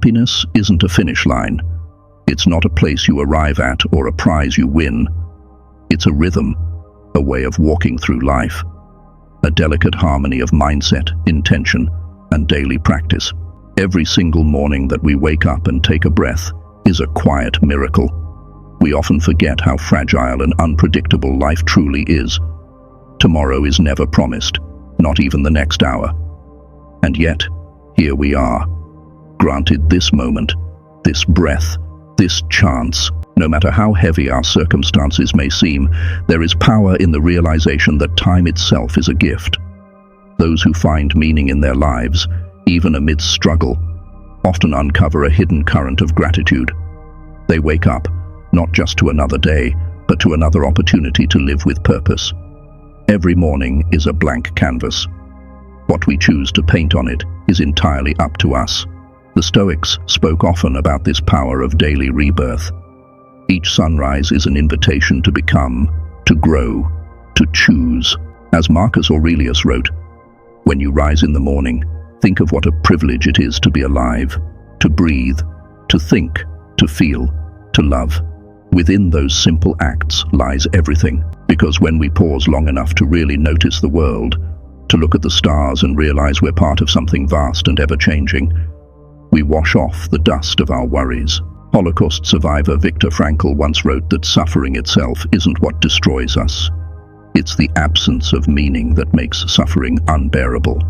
Happiness isn't a finish line. It's not a place you arrive at or a prize you win. It's a rhythm, a way of walking through life, a delicate harmony of mindset, intention, and daily practice. Every single morning that we wake up and take a breath is a quiet miracle. We often forget how fragile and unpredictable life truly is. Tomorrow is never promised, not even the next hour. And yet, here we are, granted this moment, this breath, this chance. No matter how heavy our circumstances may seem, there is power in the realization that time itself is a gift. Those who find meaning in their lives, even amidst struggle, often uncover a hidden current of gratitude. They wake up, not just to another day, but to another opportunity to live with purpose. Every morning is a blank canvas. What we choose to paint on it is entirely up to us. The Stoics spoke often about this power of daily rebirth. Each sunrise is an invitation to become, to grow, to choose. As Marcus Aurelius wrote, "When you rise in the morning, think of what a privilege it is to be alive, to breathe, to think, to feel, to love." Within those simple acts lies everything, because when we pause long enough to really notice the world, to look at the stars and realize we're part of something vast and ever-changing, we wash off the dust of our worries. Holocaust survivor Viktor Frankl once wrote that suffering itself isn't what destroys us. It's the absence of meaning that makes suffering unbearable.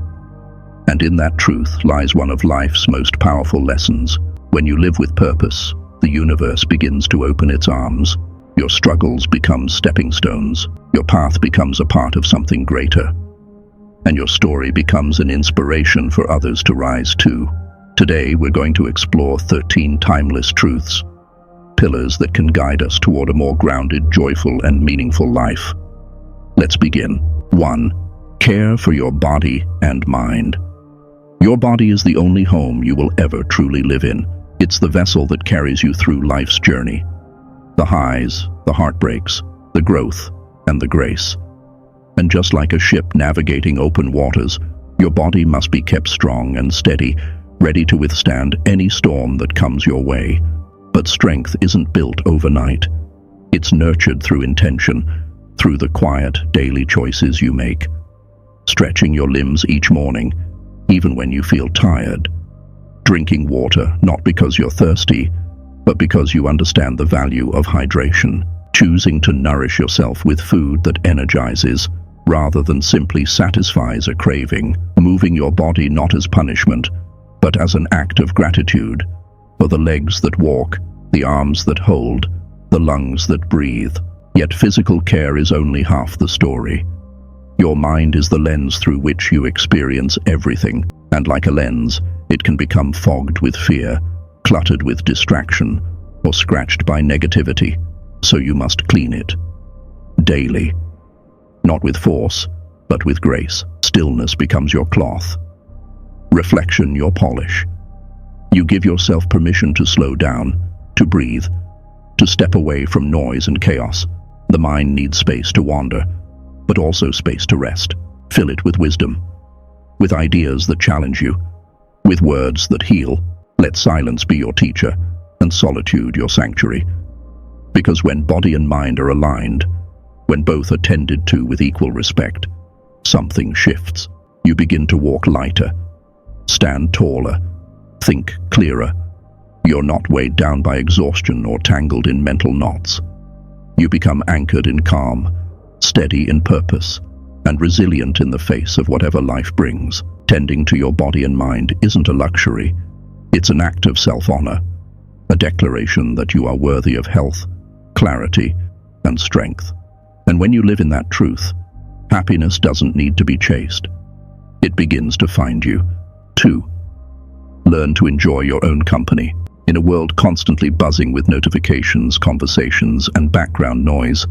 And in that truth lies one of life's most powerful lessons. When you live with purpose, the universe begins to open its arms. Your struggles become stepping stones. Your path becomes a part of something greater. And your story becomes an inspiration for others to rise to. Today, we're going to explore 13 timeless truths, pillars that can guide us toward a more grounded, joyful, and meaningful life. Let's begin. 1. Care for your body and mind. Your body is the only home you will ever truly live in. It's the vessel that carries you through life's journey. The highs, the heartbreaks, the growth, and the grace. And just like a ship navigating open waters, your body must be kept strong and steady, ready to withstand any storm that comes your way. But strength isn't built overnight. It's nurtured through intention, through the quiet, daily choices you make. Stretching your limbs each morning, even when you feel tired. Drinking water, not because you're thirsty, but because you understand the value of hydration. Choosing to nourish yourself with food that energizes, rather than simply satisfies a craving. Moving your body not as punishment, but as an act of gratitude for the legs that walk, the arms that hold, the lungs that breathe. Yet physical care is only half the story. Your mind is the lens through which you experience everything, and like a lens, it can become fogged with fear, cluttered with distraction, or scratched by negativity. So you must clean it. Daily. Not with force, but with grace. Stillness becomes your cloth. Reflection your polish. You give yourself permission to slow down, to breathe, to step away from noise and chaos. The mind needs space to wander, but also space to rest. Fill it with wisdom, with ideas that challenge you, with words that heal. Let silence be your teacher, and solitude your sanctuary. Because when body and mind are aligned, when both are tended to with equal respect, something shifts. You begin to walk lighter, stand taller, think clearer. You're not weighed down by exhaustion or tangled in mental knots. You become anchored in calm, steady in purpose, and resilient in the face of whatever life brings. Tending to your body and mind isn't a luxury. It's an act of self-honor, a declaration that you are worthy of health, clarity, and strength. And when you live in that truth, happiness doesn't need to be chased. It begins to find you. 2. Learn to enjoy your own company. In a world constantly buzzing with notifications, conversations, and background noise,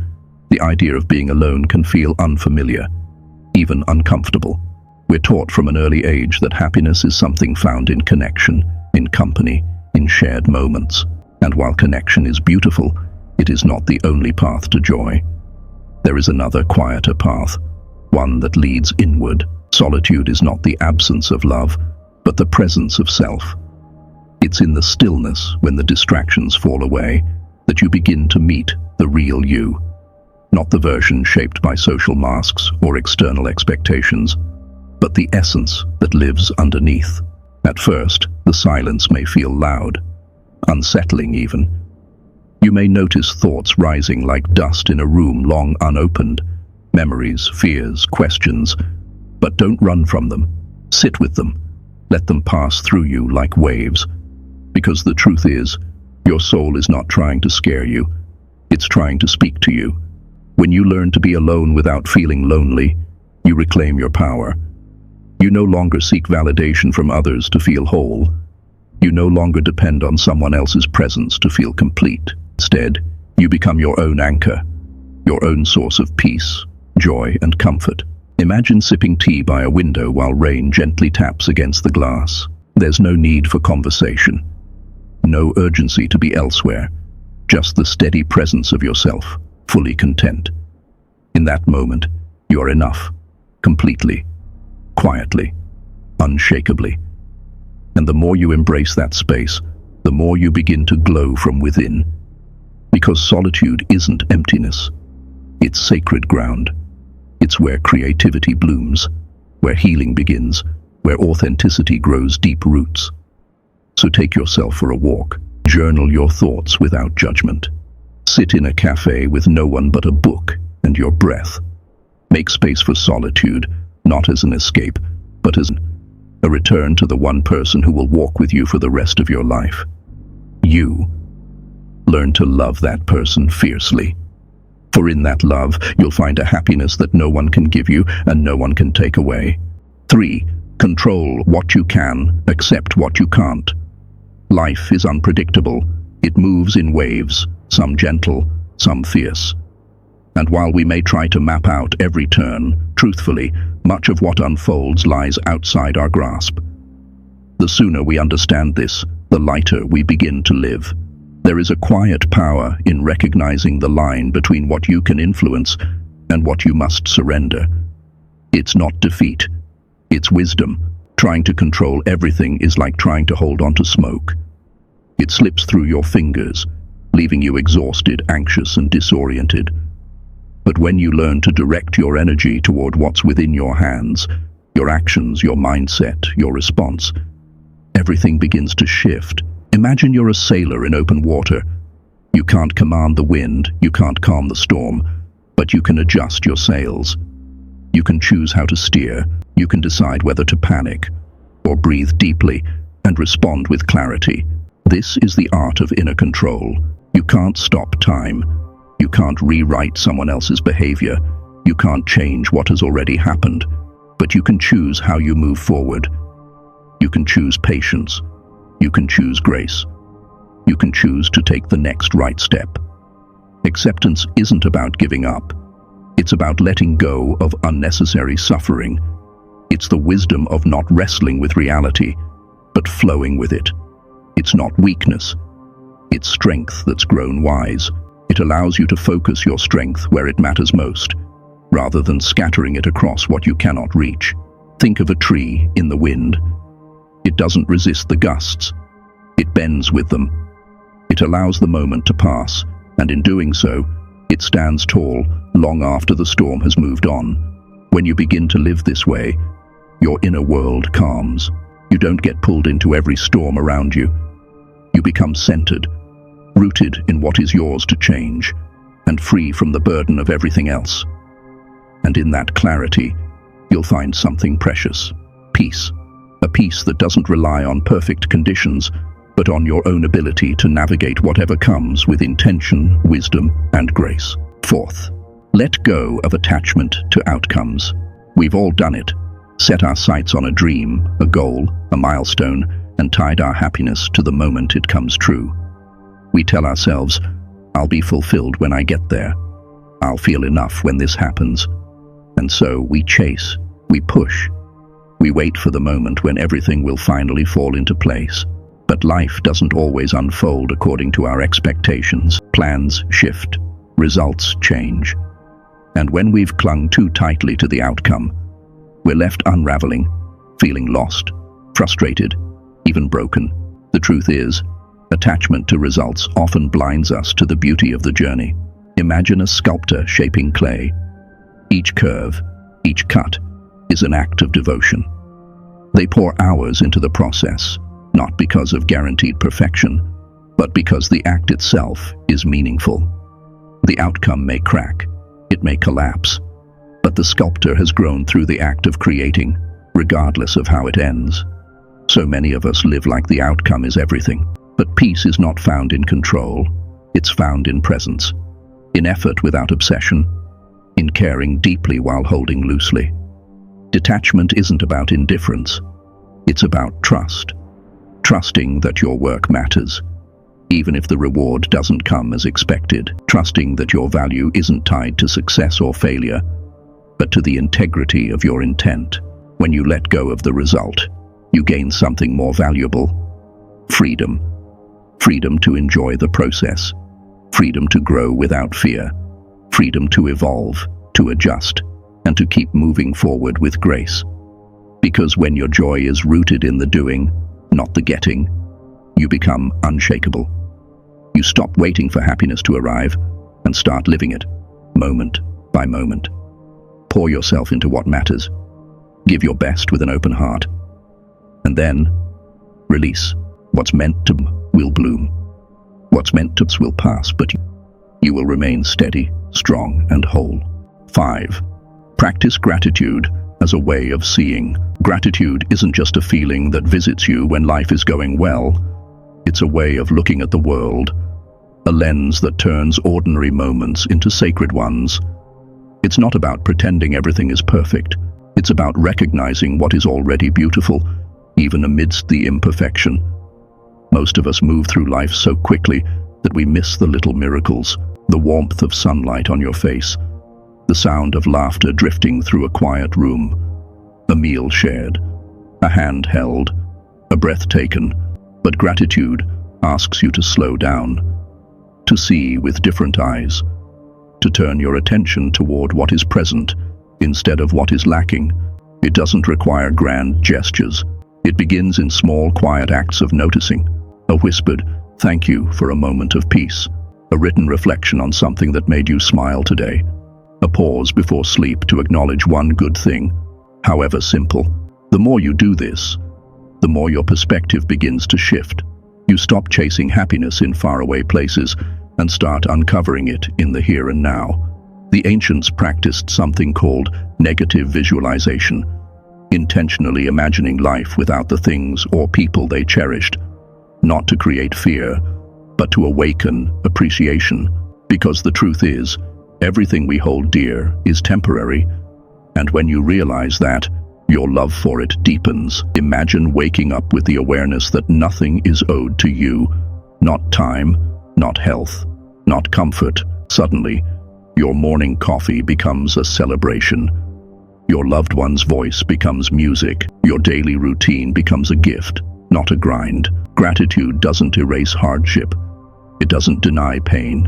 the idea of being alone can feel unfamiliar, even uncomfortable. We're taught from an early age that happiness is something found in connection, in company, in shared moments. And while connection is beautiful, it is not the only path to joy. There is another, quieter path, one that leads inward. Solitude is not the absence of love, but the presence of self. It's It's in the stillness, when the distractions fall away, that you begin to meet the real you. Not the version shaped by social masks or external expectations, but the essence that lives underneath. At first, the silence may feel loud, unsettling even. You may notice thoughts rising like dust in a room long unopened, memories, fears, questions, but don't run from them. Sit with them. Let them pass through you like waves. Because the truth is, your soul is not trying to scare you. It's trying to speak to you. When you learn to be alone without feeling lonely, you reclaim your power. You no longer seek validation from others to feel whole. You no longer depend on someone else's presence to feel complete. Instead, you become your own anchor, your own source of peace, joy, and comfort. Imagine sipping tea by a window while rain gently taps against the glass. There's no need for conversation, no urgency to be elsewhere, just the steady presence of yourself, fully content. In that moment, you're enough, completely, quietly, unshakably. And the more you embrace that space, the more you begin to glow from within. Because solitude isn't emptiness, it's sacred ground. It's where creativity blooms, where healing begins, where authenticity grows deep roots. So take yourself for a walk. Journal your thoughts without judgment. Sit in a cafe with no one but a book and your breath. Make space for solitude, not as an escape, but as a return to the one person who will walk with you for the rest of your life. You. Learn to love that person fiercely. For in that love, you'll find a happiness that no one can give you and no one can take away. 3. Control what you can, accept what you can't. Life is unpredictable. It moves in waves, some gentle, some fierce. And while we may try to map out every turn, truthfully, much of what unfolds lies outside our grasp. The sooner we understand this, the lighter we begin to live. There is a quiet power in recognizing the line between what you can influence and what you must surrender. It's not defeat, it's wisdom. Trying to control everything is like trying to hold on to smoke. It slips through your fingers, leaving you exhausted, anxious, and disoriented. But when you learn to direct your energy toward what's within your hands, your actions, your mindset, your response, everything begins to shift. Imagine you're a sailor in open water. You can't command the wind, you can't calm the storm, but you can adjust your sails. You can choose how to steer, you can decide whether to panic, or breathe deeply and respond with clarity. This is the art of inner control. You can't stop time. You can't rewrite someone else's behavior. You can't change what has already happened. But you can choose how you move forward. You can choose patience. You can choose grace. You can choose to take the next right step. Acceptance isn't about giving up. It's about letting go of unnecessary suffering. It's the wisdom of not wrestling with reality, but flowing with it. It's not weakness. It's strength that's grown wise. It allows you to focus your strength where it matters most, rather than scattering it across what you cannot reach. Think of a tree in the wind. It doesn't resist the gusts. It bends with them. It allows the moment to pass, and in doing so, it stands tall long after the storm has moved on. When you begin to live this way, your inner world calms. You don't get pulled into every storm around you. You become centered, rooted in what is yours to change, and free from the burden of everything else. And in that clarity, you'll find something precious: peace. A peace that doesn't rely on perfect conditions, but on your own ability to navigate whatever comes with intention, wisdom, and grace. 4th, let go of attachment to outcomes. We've all done it. Set our sights on a dream, a goal, a milestone, and tied our happiness to the moment it comes true. We tell ourselves, I'll be fulfilled when I get there. I'll feel enough when this happens. And so we chase, we push. We wait for the moment when everything will finally fall into place. But life doesn't always unfold according to our expectations. Plans shift, results change. And when we've clung too tightly to the outcome, we're left unraveling, feeling lost, frustrated, even broken. The truth is, attachment to results often blinds us to the beauty of the journey. Imagine a sculptor shaping clay. Each curve, each cut, is an act of devotion. They pour hours into the process, not because of guaranteed perfection, but because the act itself is meaningful. The outcome may crack, it may collapse, but the sculptor has grown through the act of creating, regardless of how it ends. So many of us live like the outcome is everything. But peace is not found in control, it's found in presence, in effort without obsession, in caring deeply while holding loosely. Detachment isn't about indifference, it's about trust. Trusting that your work matters, even if the reward doesn't come as expected. Trusting that your value isn't tied to success or failure, but to the integrity of your intent. When you let go of the result, you gain something more valuable: freedom. Freedom to enjoy the process. Freedom to grow without fear. Freedom to evolve, to adjust, and to keep moving forward with grace. Because when your joy is rooted in the doing, not the getting, you become unshakable. You stop waiting for happiness to arrive and start living it, moment by moment. Pour yourself into what matters. Give your best with an open heart. And then, release. What's meant to will bloom. What's meant to will pass, but you will remain steady, strong, and whole. 5. Practice gratitude as a way of seeing. Gratitude isn't just a feeling that visits you when life is going well. It's a way of looking at the world, a lens that turns ordinary moments into sacred ones. It's not about pretending everything is perfect. It's about recognizing what is already beautiful, even amidst the imperfection. Most of us move through life so quickly that we miss the little miracles, the warmth of sunlight on your face, the sound of laughter drifting through a quiet room, a meal shared, a hand held, a breath taken. But gratitude asks you to slow down, to see with different eyes, to turn your attention toward what is present instead of what is lacking. It doesn't require grand gestures. It begins in small, quiet acts of noticing. A whispered thank you for a moment of peace, a written reflection on something that made you smile today, a pause before sleep to acknowledge one good thing, however simple. The more you do this, the more your perspective begins to shift. You stop chasing happiness in faraway places and start uncovering it in the here and now. The ancients practiced something called negative visualization, intentionally imagining life without the things or people they cherished, not to create fear, but to awaken appreciation. Because the truth is, everything we hold dear is temporary, and when you realize that, your love for it deepens. Imagine waking up with the awareness that nothing is owed to you, not time, not health, not comfort. Suddenly, your morning coffee becomes a celebration. Your loved one's voice becomes music. Your daily routine becomes a gift, not a grind. Gratitude doesn't erase hardship. It doesn't deny pain,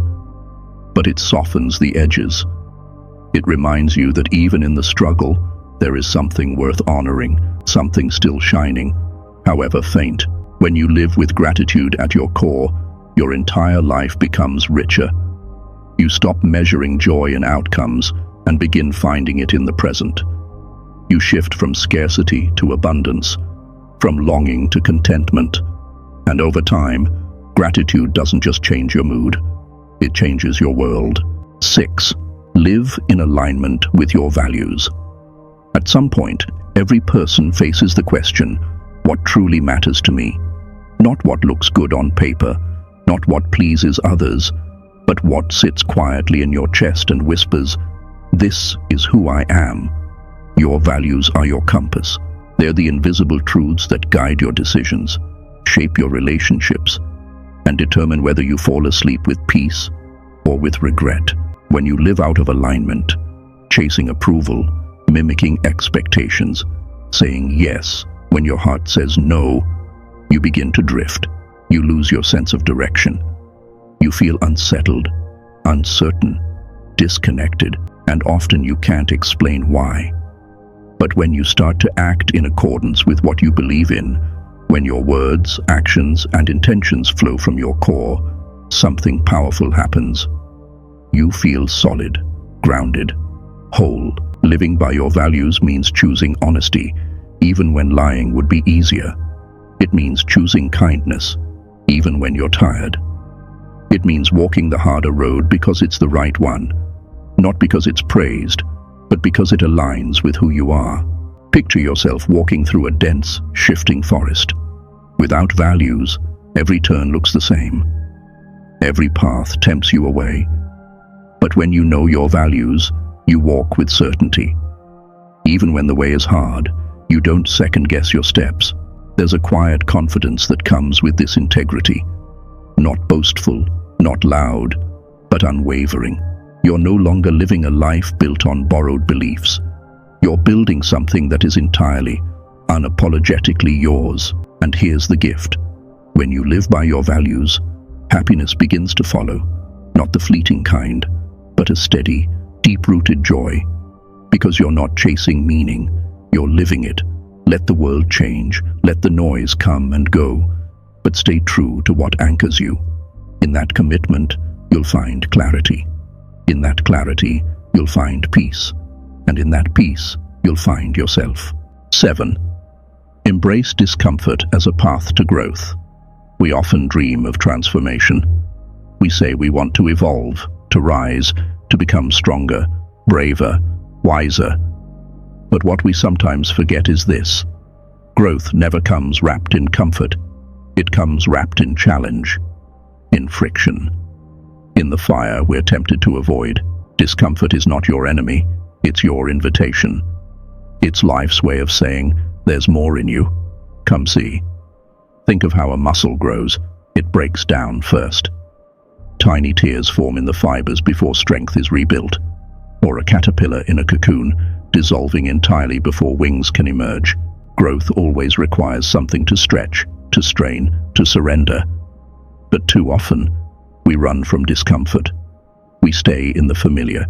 but it softens the edges. It reminds you that even in the struggle, there is something worth honoring, something still shining, however faint. When you live with gratitude at your core, your entire life becomes richer. You stop measuring joy in outcomes and begin finding it in the present. You shift from scarcity to abundance, from longing to contentment. And over time, gratitude doesn't just change your mood, it changes your world. 6. Live in alignment with your values. At some point, every person faces the question, what truly matters to me? Not what looks good on paper, not what pleases others, but what sits quietly in your chest and whispers, this is who I am. Your values are your compass. They're the invisible truths that guide your decisions, shape your relationships, and determine whether you fall asleep with peace or with regret. When you live out of alignment, chasing approval, mimicking expectations, saying yes when your heart says no, you begin to drift. You lose your sense of direction. You feel unsettled, uncertain, disconnected, and often you can't explain why. But when you start to act in accordance with what you believe in, When your words, actions, and intentions flow from your core, something powerful happens. You feel solid, grounded, whole. Living by your values means choosing honesty, even when lying would be easier. It means choosing kindness, even when you're tired. It means walking the harder road because it's the right one, not because it's praised, but because it aligns with who you are. Picture yourself walking through a dense, shifting forest. Without values, every turn looks the same. Every path tempts you away. But when you know your values, you walk with certainty. Even when the way is hard, you don't second-guess your steps. There's a quiet confidence that comes with this integrity. Not boastful, not loud, but unwavering. You're no longer living a life built on borrowed beliefs. You're building something that is entirely, unapologetically yours. And here's the gift. When you live by your values, happiness begins to follow. Not the fleeting kind, but a steady, deep-rooted joy. Because you're not chasing meaning, you're living it. Let the world change, let the noise come and go, but stay true to what anchors you. In that commitment, you'll find clarity. In that clarity, you'll find peace. And in that peace, you'll find yourself. 7. Embrace discomfort as a path to growth. We often dream of transformation. We say we want to evolve, to rise, to become stronger, braver, wiser. But what we sometimes forget is this. Growth never comes wrapped in comfort. It comes wrapped in challenge, in friction, in the fire we're tempted to avoid. Discomfort is not your enemy. It's your invitation. It's life's way of saying, there's more in you. Come see. Think of how a muscle grows. It breaks down first. Tiny tears form in the fibers before strength is rebuilt. Or a caterpillar in a cocoon, dissolving entirely before wings can emerge. Growth always requires something to stretch, to strain, to surrender. But too often, we run from discomfort. We stay in the familiar.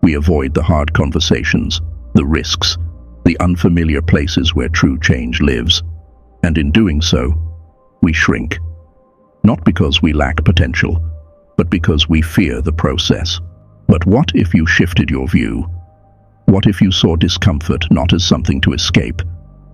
We avoid the hard conversations, the risks, the unfamiliar places where true change lives. And in doing so, we shrink. Not because we lack potential, but because we fear the process. But what if you shifted your view? What if you saw discomfort not as something to escape,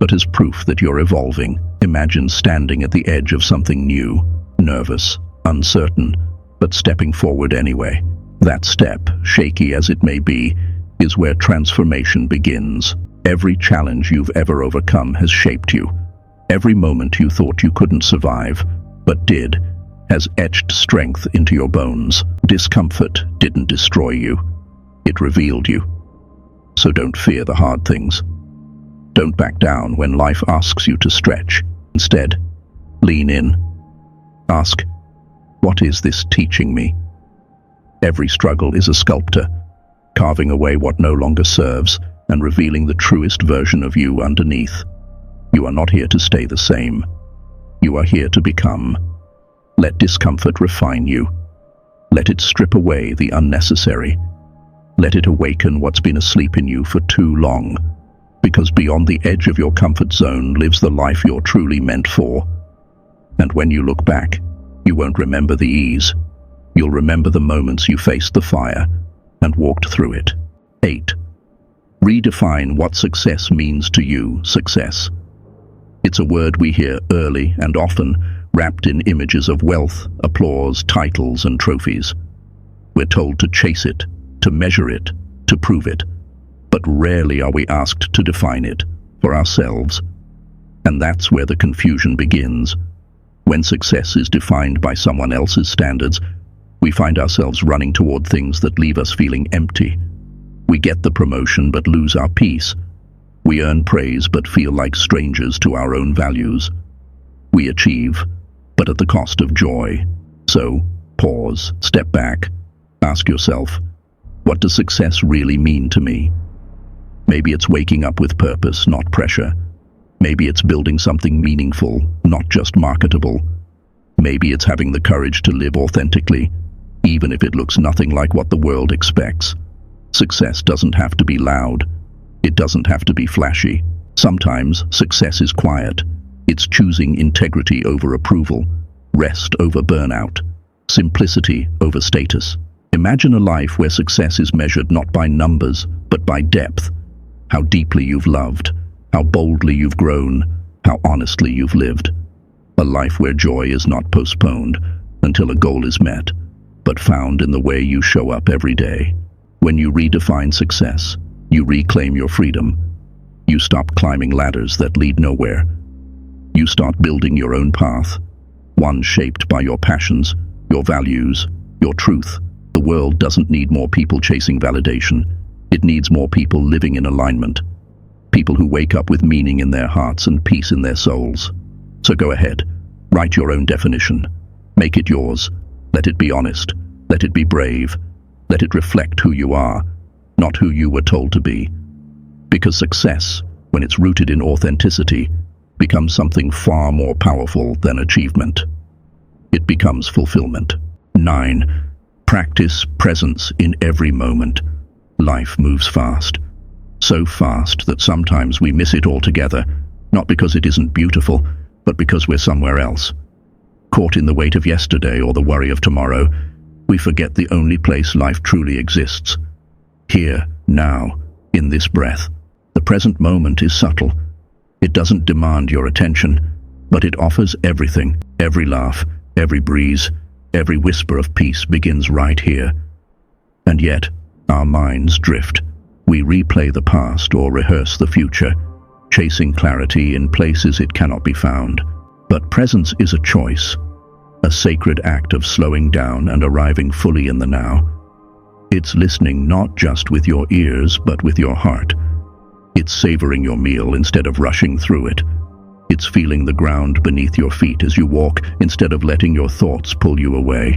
but as proof that you're evolving? Imagine standing at the edge of something new, nervous, uncertain, but stepping forward anyway. That step, shaky as it may be, is where transformation begins. Every challenge you've ever overcome has shaped you. Every moment you thought you couldn't survive, but did, has etched strength into your bones. Discomfort didn't destroy you. It revealed you. So don't fear the hard things. Don't back down when life asks you to stretch. Instead, lean in. Ask, what is this teaching me? Every struggle is a sculptor, carving away what no longer serves and revealing the truest version of you underneath. You are not here to stay the same. You are here to become. Let discomfort refine you. Let it strip away the unnecessary. Let it awaken what's been asleep in you for too long. Because beyond the edge of your comfort zone lives the life you're truly meant for. And when you look back, you won't remember the ease. You'll remember the moments you faced the fire and walked through it. 8. Redefine what success means to you. Success. It's a word we hear early and often, wrapped in images of wealth, applause, titles, and trophies. We're told to chase it, to measure it, to prove it. But rarely are we asked to define it for ourselves. And that's where the confusion begins. When success is defined by someone else's standards, we find ourselves running toward things that leave us feeling empty. We get the promotion but lose our peace. We earn praise but feel like strangers to our own values. We achieve, but at the cost of joy. So, pause, step back, ask yourself, what does success really mean to me? Maybe it's waking up with purpose, not pressure. Maybe it's building something meaningful, not just marketable. Maybe it's having the courage to live authentically, even if it looks nothing like what the world expects. Success doesn't have to be loud. It doesn't have to be flashy. Sometimes success is quiet. It's choosing integrity over approval, rest over burnout, simplicity over status. Imagine a life where success is measured not by numbers, but by depth. How deeply you've loved, how boldly you've grown, how honestly you've lived. A life where joy is not postponed until a goal is met, but found in the way you show up every day. When you redefine success, you reclaim your freedom. You stop climbing ladders that lead nowhere. You start building your own path, one shaped by your passions, your values, your truth. The world doesn't need more people chasing validation. It needs more people living in alignment. People who wake up with meaning in their hearts and peace in their souls. So go ahead, write your own definition. Make it yours. Let it be honest. Let it be brave. Let it reflect who you are, not who you were told to be. Because success, when it's rooted in authenticity, becomes something far more powerful than achievement. It becomes fulfillment. 9. Practice presence in every moment. Life moves fast. So fast that sometimes we miss it altogether, not because it isn't beautiful, but because we're somewhere else. Caught in the weight of yesterday or the worry of tomorrow, we forget the only place life truly exists. Here, now, in this breath. The present moment is subtle. It doesn't demand your attention, but it offers everything. Every laugh, every breeze, every whisper of peace begins right here. And yet, our minds drift. We replay the past or rehearse the future, chasing clarity in places it cannot be found. But presence is a choice, a sacred act of slowing down and arriving fully in the now. It's listening not just with your ears, but with your heart. It's savoring your meal instead of rushing through it. It's feeling the ground beneath your feet as you walk instead of letting your thoughts pull you away.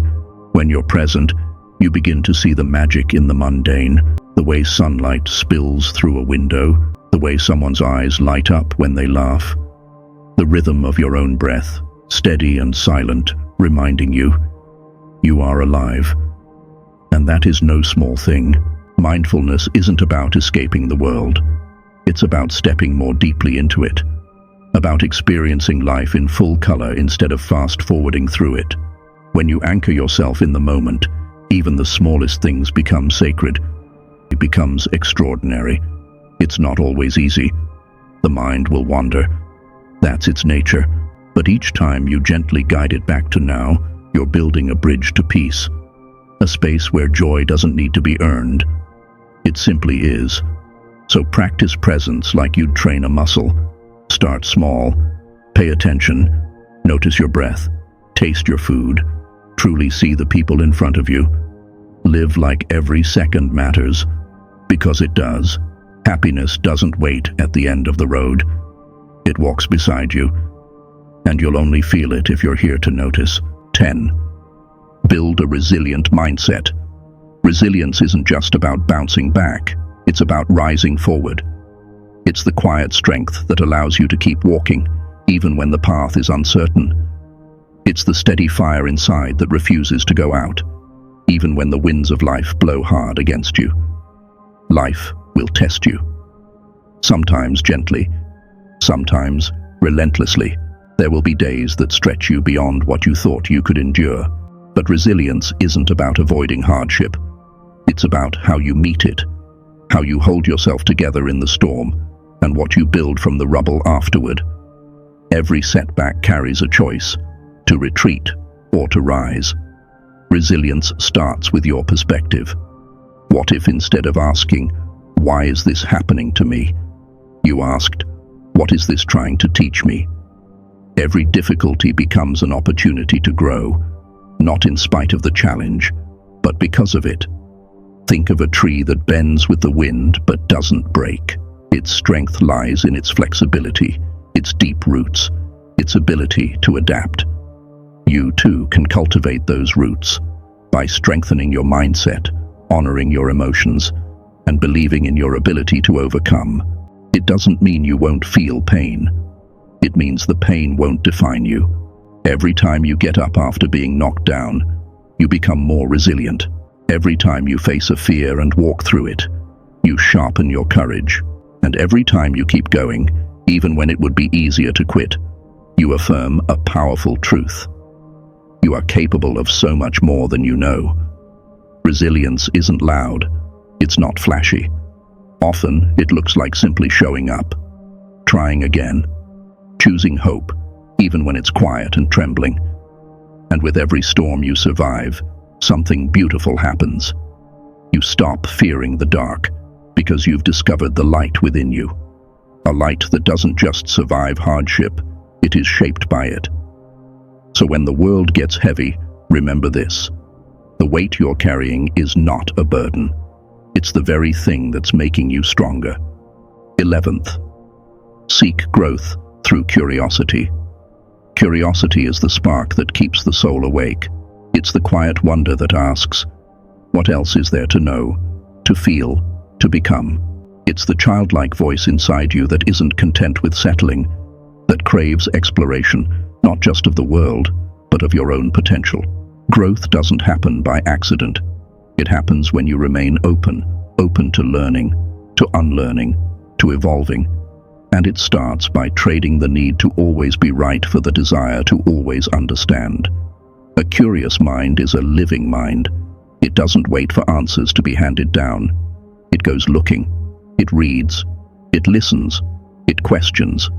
When you're present, you begin to see the magic in the mundane, the way sunlight spills through a window, the way someone's eyes light up when they laugh, the rhythm of your own breath, steady and silent, reminding you are alive. And that is no small thing. Mindfulness isn't about escaping the world. It's about stepping more deeply into it, about experiencing life in full color instead of fast-forwarding through it. When you anchor yourself in the moment, even the smallest things become sacred. It becomes extraordinary. It's not always easy. The mind will wander. That's its nature. But each time you gently guide it back to now, you're building a bridge to peace. A space where joy doesn't need to be earned. It simply is. So practice presence like you'd train a muscle. Start small. Pay attention. Notice your breath. Taste your food. Truly see the people in front of you. Live like every second matters. Because it does. Happiness doesn't wait at the end of the road. It walks beside you. And you'll only feel it if you're here to notice. 10. Build a resilient mindset. Resilience isn't just about bouncing back. It's about rising forward. It's the quiet strength that allows you to keep walking, even when the path is uncertain. It's the steady fire inside that refuses to go out, even when the winds of life blow hard against you. Life will test you. Sometimes gently, sometimes relentlessly. There will be days that stretch you beyond what you thought you could endure. But resilience isn't about avoiding hardship. It's about how you meet it, how you hold yourself together in the storm, and what you build from the rubble afterward. Every setback carries a choice, to retreat or to rise. Resilience starts with your perspective. What if instead of asking, "Why is this happening to me?" you asked, "What is this trying to teach me?" Every difficulty becomes an opportunity to grow, not in spite of the challenge, but because of it. Think of a tree that bends with the wind but doesn't break. Its strength lies in its flexibility, its deep roots, its ability to adapt. You too can cultivate those roots by strengthening your mindset, honoring your emotions, and believing in your ability to overcome. It doesn't mean you won't feel pain. It means the pain won't define you. Every time you get up after being knocked down, you become more resilient. Every time you face a fear and walk through it, you sharpen your courage. And every time you keep going, even when it would be easier to quit, You affirm a powerful truth. You are capable of so much more than you know. Resilience isn't loud. It's not flashy. Often, it looks like simply showing up, trying again, choosing hope, even when it's quiet and trembling. And with every storm you survive, something beautiful happens. You stop fearing the dark because you've discovered the light within you. A light that doesn't just survive hardship, it is shaped by it. So when the world gets heavy, remember this. The weight you're carrying is not a burden. It's the very thing that's making you stronger. 11th, seek growth through curiosity. Curiosity is the spark that keeps the soul awake. It's the quiet wonder that asks, what else is there to know, to feel, to become? It's the childlike voice inside you that isn't content with settling, that craves exploration, not just of the world, but of your own potential. Growth doesn't happen by accident. It happens when you remain open to learning, to unlearning, to evolving. And it starts by trading the need to always be right for the desire to always understand. A curious mind is a living mind. It doesn't wait for answers to be handed down. It goes looking. It reads. It listens. It questions.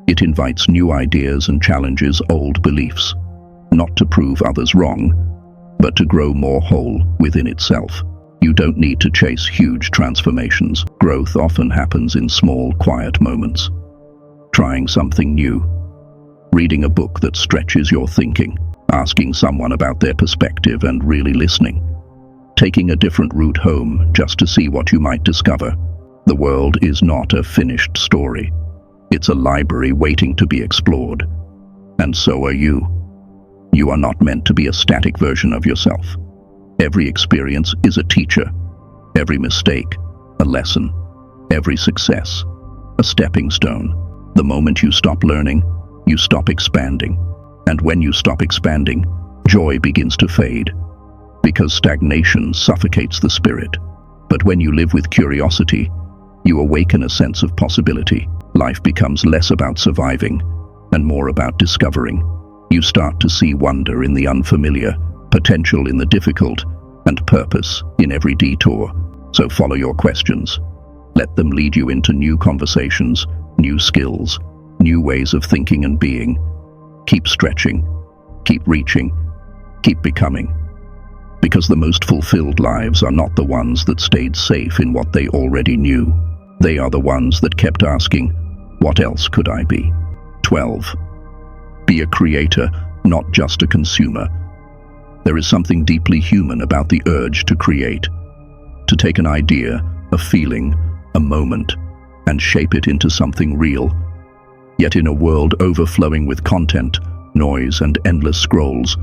It invites new ideas and challenges old beliefs, not to prove others wrong, but to grow more whole within itself. You don't need to chase huge transformations. Growth often happens in small, quiet moments. Trying something new, reading a book that stretches your thinking, asking someone about their perspective and really listening, taking a different route home just to see what you might discover. The world is not a finished story. It's a library waiting to be explored. And so are you. You are not meant to be a static version of yourself. Every experience is a teacher. Every mistake, a lesson. Every success, a stepping stone. The moment you stop learning, you stop expanding. And when you stop expanding, joy begins to fade. Because stagnation suffocates the spirit. But when you live with curiosity, you awaken a sense of possibility. Life becomes less about surviving and more about discovering. You start to see wonder in the unfamiliar, potential in the difficult, and purpose in every detour. So follow your questions. Let them lead you into new conversations, new skills, new ways of thinking and being. Keep stretching, keep reaching, keep becoming. Because the most fulfilled lives are not the ones that stayed safe in what they already knew. They are the ones that kept asking, what else could I be? 12. Be a creator, not just a consumer. There is something deeply human about the urge to create, to take an idea, a feeling, a moment, and shape it into something real. Yet in a world overflowing with content, noise, and endless scrolls,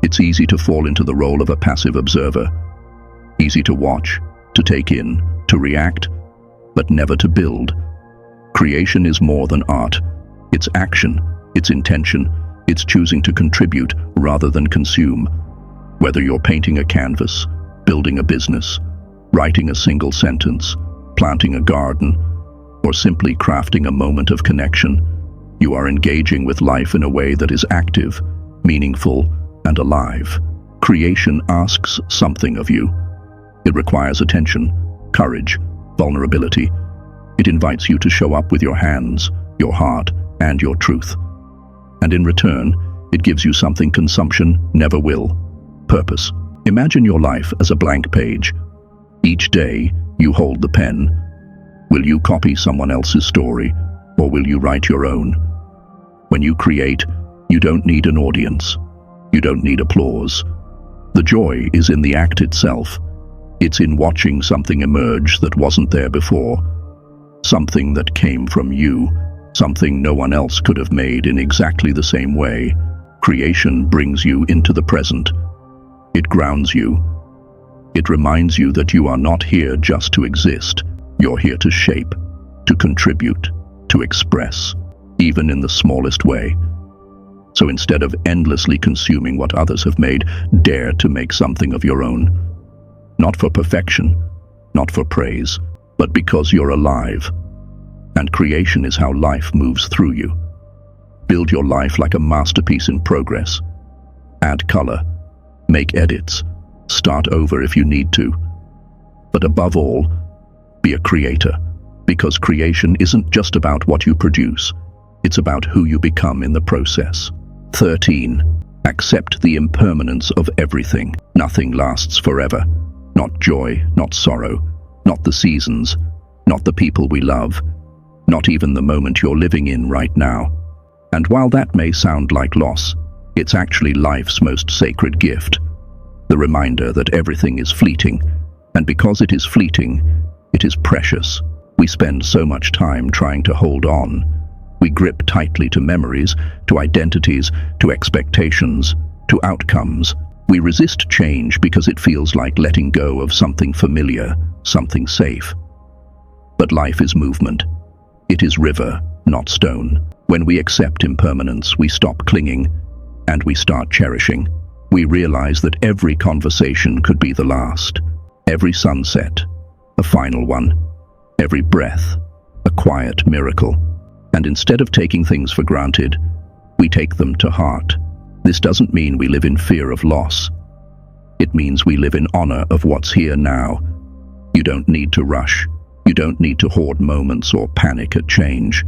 it's easy to fall into the role of a passive observer. Easy to watch, to take in, to react, but never to build. Creation is more than art. It's action, it's intention, it's choosing to contribute rather than consume. Whether you're painting a canvas, building a business, writing a single sentence, planting a garden, or simply crafting a moment of connection, you are engaging with life in a way that is active, meaningful, and alive. Creation asks something of you. It requires attention, courage, vulnerability. It invites you to show up with your hands, your heart, and your truth. And in return, it gives you something consumption never will: purpose. Imagine your life as a blank page. Each day, you hold the pen. Will you copy someone else's story, or will you write your own? When you create, you don't need an audience. You don't need applause. The joy is in the act itself. It's in watching something emerge that wasn't there before. Something that came from you. Something no one else could have made in exactly the same way. Creation brings you into the present. It grounds you. It reminds you that you are not here just to exist. You're here to shape, to contribute, to express, even in the smallest way. So instead of endlessly consuming what others have made, dare to make something of your own. Not for perfection, not for praise, but because you're alive. And creation is how life moves through you. Build your life like a masterpiece in progress. Add color, make edits, start over if you need to. But above all, be a creator, because creation isn't just about what you produce, it's about who you become in the process. 13. Accept the impermanence of everything. Nothing lasts forever. Not joy, not sorrow, not the seasons, not the people we love, not even the moment you're living in right now. And while that may sound like loss, it's actually life's most sacred gift. The reminder that everything is fleeting, and because it is fleeting, it is precious. We spend so much time trying to hold on. We grip tightly to memories, to identities, to expectations, to outcomes. We resist change because it feels like letting go of something familiar, something safe. But life is movement. It is river, not stone. When we accept impermanence, we stop clinging, and we start cherishing. We realize that every conversation could be the last, every sunset, a final one, every breath, a quiet miracle. And instead of taking things for granted, we take them to heart. This doesn't mean we live in fear of loss. It means we live in honor of what's here now. You don't need to rush. You don't need to hoard moments or panic at change.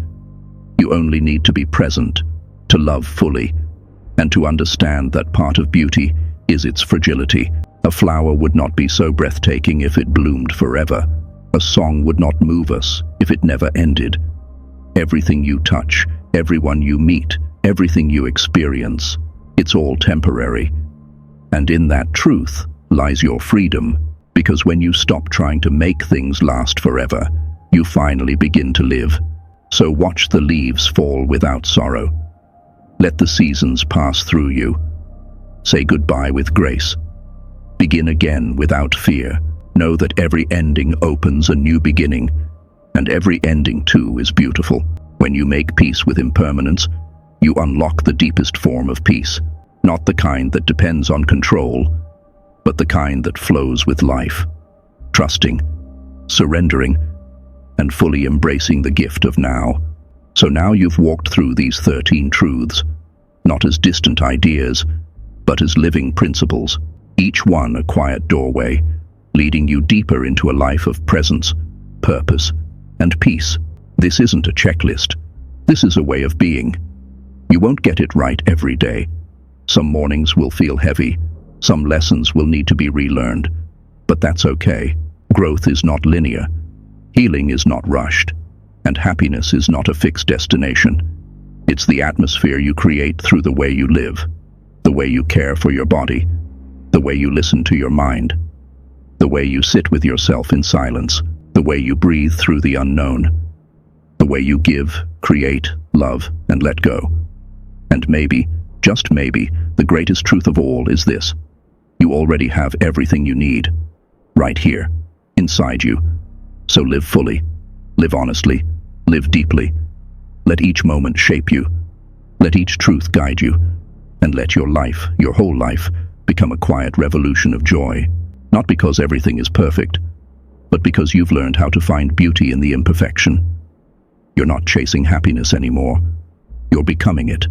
You only need to be present, to love fully, and to understand that part of beauty is its fragility. A flower would not be so breathtaking if it bloomed forever. A song would not move us if it never ended. Everything you touch, everyone you meet, everything you experience, it's all temporary. And in that truth lies your freedom, because when you stop trying to make things last forever, you finally begin to live. So watch the leaves fall without sorrow. Let the seasons pass through you. Say goodbye with grace. Begin again without fear. Know that every ending opens a new beginning, and every ending too is beautiful. When you make peace with impermanence, you unlock the deepest form of peace, not the kind that depends on control, but the kind that flows with life, trusting, surrendering, and fully embracing the gift of now. So now you've walked through these 13 truths, not as distant ideas, but as living principles, each one a quiet doorway, leading you deeper into a life of presence, purpose, and peace. This isn't a checklist. This is a way of being. You won't get it right every day. Some mornings will feel heavy. Some lessons will need to be relearned. But that's okay. Growth is not linear. Healing is not rushed. And happiness is not a fixed destination. It's the atmosphere you create through the way you live, the way you care for your body, the way you listen to your mind, the way you sit with yourself in silence, the way you breathe through the unknown, the way you give, create, love, and let go. And maybe, just maybe, the greatest truth of all is this: you already have everything you need, right here, inside you. So live fully, live honestly, live deeply. Let each moment shape you. Let each truth guide you. And let your life, your whole life, become a quiet revolution of joy. Not because everything is perfect, but because you've learned how to find beauty in the imperfection. You're not chasing happiness anymore. You're becoming it.